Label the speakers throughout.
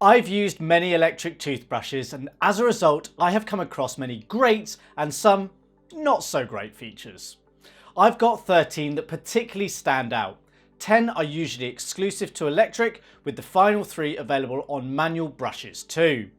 Speaker 1: I've used many electric toothbrushes, and as a result I have come across many great and some not so great features. I've got 13 that particularly stand out. 10 are usually exclusive to electric, with the final 3 available on manual brushes too.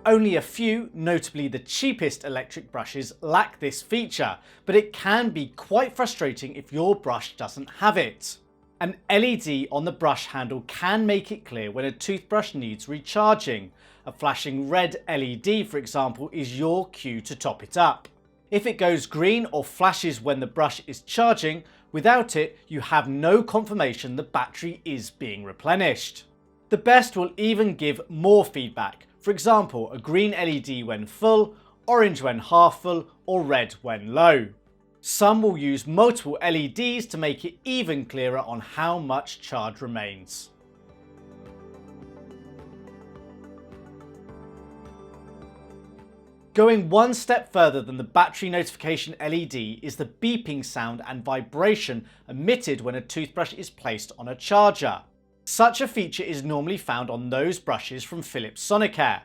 Speaker 1: Only a few, notably the cheapest electric brushes, lack this feature, but it can be quite frustrating if your brush doesn't have it. An LED on the brush handle can make it clear when a toothbrush needs recharging. A flashing red LED, for example, is your cue to top it up. If it goes green or flashes when the brush is charging, without it you have no confirmation the battery is being replenished. The best will even give more feedback. For example, a green LED when full, orange when half full, or red when low. Some will use multiple LEDs to make it even clearer on how much charge remains. Going one step further than the battery notification LED is the beeping sound and vibration emitted when a toothbrush is placed on a charger. Such a feature is normally found on those brushes from Philips Sonicare.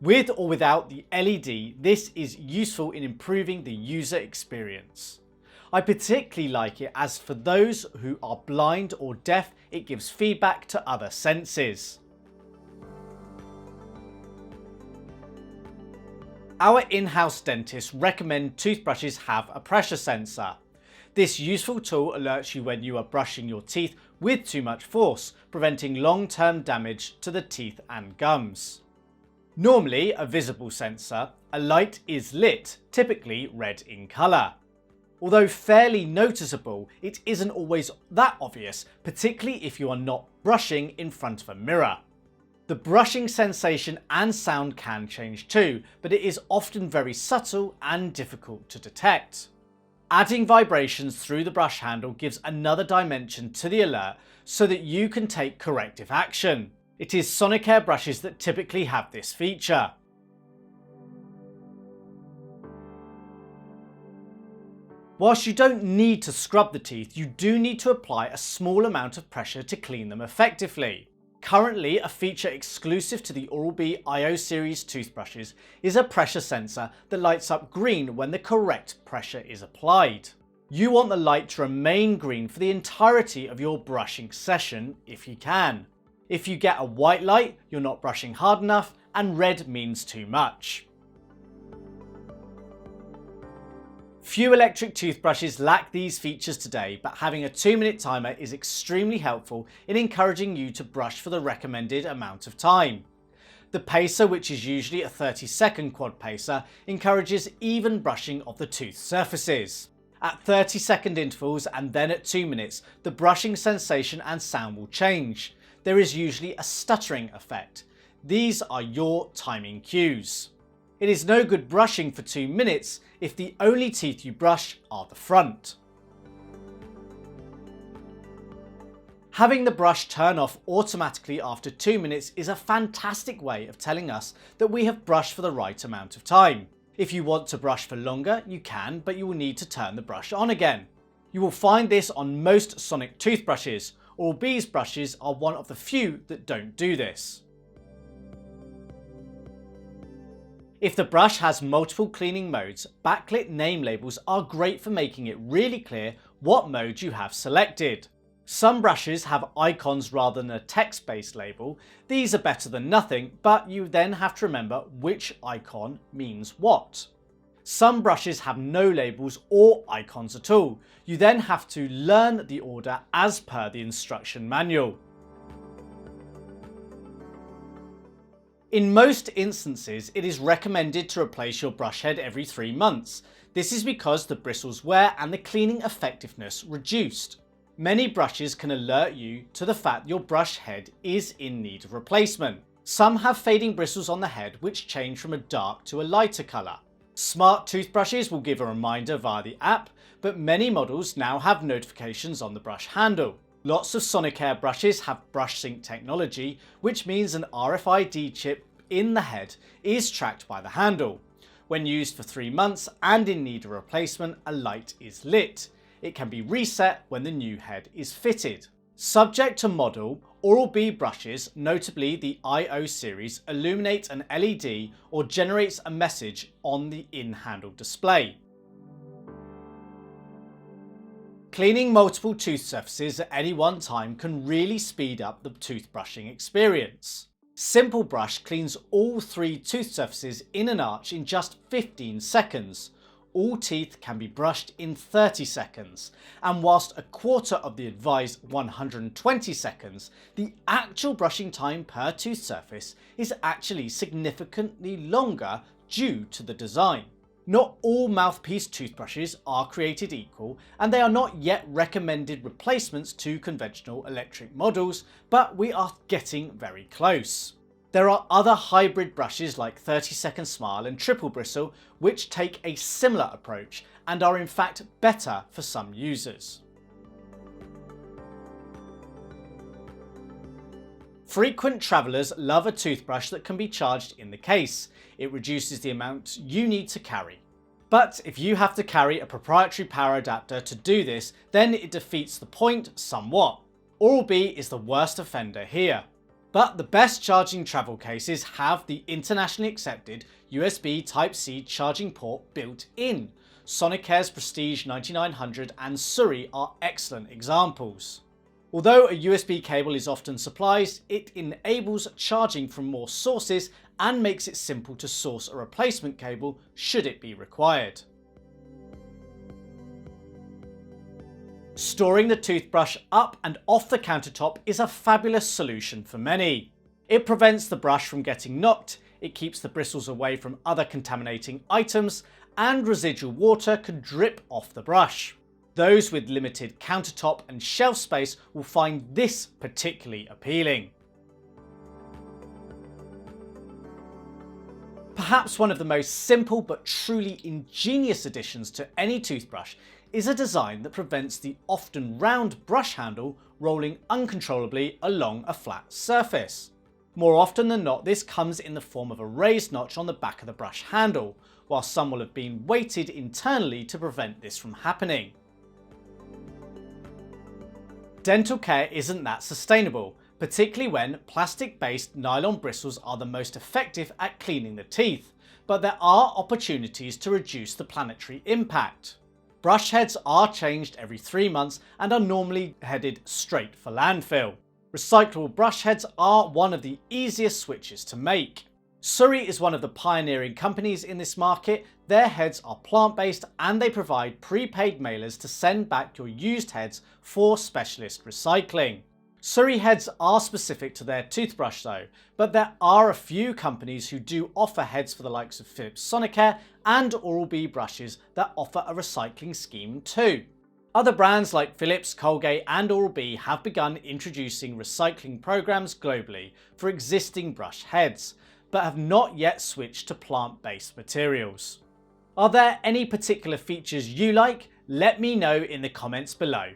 Speaker 1: With or without the LED, this is useful in improving the user experience. I particularly like it as for those who are blind or deaf, it gives feedback to other senses. Our in-house dentists recommend toothbrushes have a pressure sensor. This useful tool alerts you when you are brushing your teeth with too much force, preventing long-term damage to the teeth and gums. Normally a visible sensor, a light is lit, typically red in colour. Although fairly noticeable, it isn't always that obvious, particularly if you are not brushing in front of a mirror. The brushing sensation and sound can change too, but it is often very subtle and difficult to detect. Adding vibrations through the brush handle gives another dimension to the alert so that you can take corrective action. It is Sonicare brushes that typically have this feature. Whilst you don't need to scrub the teeth, you do need to apply a small amount of pressure to clean them effectively. Currently, a feature exclusive to the Oral-B IO series toothbrushes is a pressure sensor that lights up green when the correct pressure is applied. You want the light to remain green for the entirety of your brushing session if you can. If you get a white light, you're not brushing hard enough, and red means too much. Few electric toothbrushes lack these features today, but having a 2-minute timer is extremely helpful in encouraging you to brush for the recommended amount of time. The pacer, which is usually a 30-second quad pacer, encourages even brushing of the tooth surfaces. At 30-second intervals and then at 2 minutes, the brushing sensation and sound will change. There is usually a stuttering effect. These are your timing cues. It is no good brushing for 2 minutes if the only teeth you brush are the front. Having the brush turn off automatically after 2 minutes is a fantastic way of telling us that we have brushed for the right amount of time. If you want to brush for longer, you can, but you will need to turn the brush on again. You will find this on most Sonic toothbrushes. Oral-B's brushes are one of the few that don't do this. If the brush has multiple cleaning modes, backlit name labels are great for making it really clear what mode you have selected. Some brushes have icons rather than a text-based label. These are better than nothing, but you then have to remember which icon means what. Some brushes have no labels or icons at all. You then have to learn the order as per the instruction manual. In most instances, it is recommended to replace your brush head every 3 months. This is because the bristles wear and the cleaning effectiveness reduced. Many brushes can alert you to the fact your brush head is in need of replacement. Some have fading bristles on the head which change from a dark to a lighter colour. Smart toothbrushes will give a reminder via the app, but many models now have notifications on the brush handle. Lots of Sonicare brushes have brush sync technology, which means an RFID chip in the head is tracked by the handle. When used for 3 months and in need of replacement, a light is lit. It can be reset when the new head is fitted. Subject to model, Oral-B brushes, notably the IO series, illuminate an LED or generates a message on the in-handle display. Cleaning multiple tooth surfaces at any one time can really speed up the toothbrushing experience. Simple Brush cleans all 3 tooth surfaces in an arch in just 15 seconds. All teeth can be brushed in 30 seconds, and whilst a quarter of the advised 120 seconds, the actual brushing time per tooth surface is actually significantly longer due to the design. Not all Mouthpiece toothbrushes are created equal, and they are not yet recommended replacements to conventional electric models, but we are getting very close. There are other hybrid brushes like 30-second Smile and Triple Bristle which take a similar approach and are in fact better for some users. Frequent travellers love a toothbrush that can be charged in the case. It reduces the amount you need to carry. But if you have to carry a proprietary power adapter to do this, then it defeats the point somewhat. Oral-B is the worst offender here. But the best charging travel cases have the internationally accepted USB Type-C charging port built in. Sonicare's Prestige 9900 and Surrey are excellent examples. Although a USB cable is often supplied, it enables charging from more sources and makes it simple to source a replacement cable should it be required. Storing the toothbrush up and off the countertop is a fabulous solution for many. It prevents the brush from getting knocked, it keeps the bristles away from other contaminating items, and residual water can drip off the brush. Those with limited countertop and shelf space will find this particularly appealing. Perhaps one of the most simple but truly ingenious additions to any toothbrush is a design that prevents the often round brush handle rolling uncontrollably along a flat surface. More often than not, this comes in the form of a raised notch on the back of the brush handle, while some will have been weighted internally to prevent this from happening. Dental care isn't that sustainable, particularly when plastic-based nylon bristles are the most effective at cleaning the teeth, but there are opportunities to reduce the planetary impact. Brush heads are changed every 3 months and are normally headed straight for landfill. Recyclable brush heads are one of the easiest switches to make. Surrey is one of the pioneering companies in this market. Their heads are plant-based and they provide prepaid mailers to send back your used heads for specialist recycling. Surrey heads are specific to their toothbrush though, but there are a few companies who do offer heads for the likes of Philips Sonicare and Oral-B brushes that offer a recycling scheme too. Other brands like Philips, Colgate and Oral-B have begun introducing recycling programs globally for existing brush heads, but have not yet switched to plant-based materials. Are there any particular features you like? Let me know in the comments below.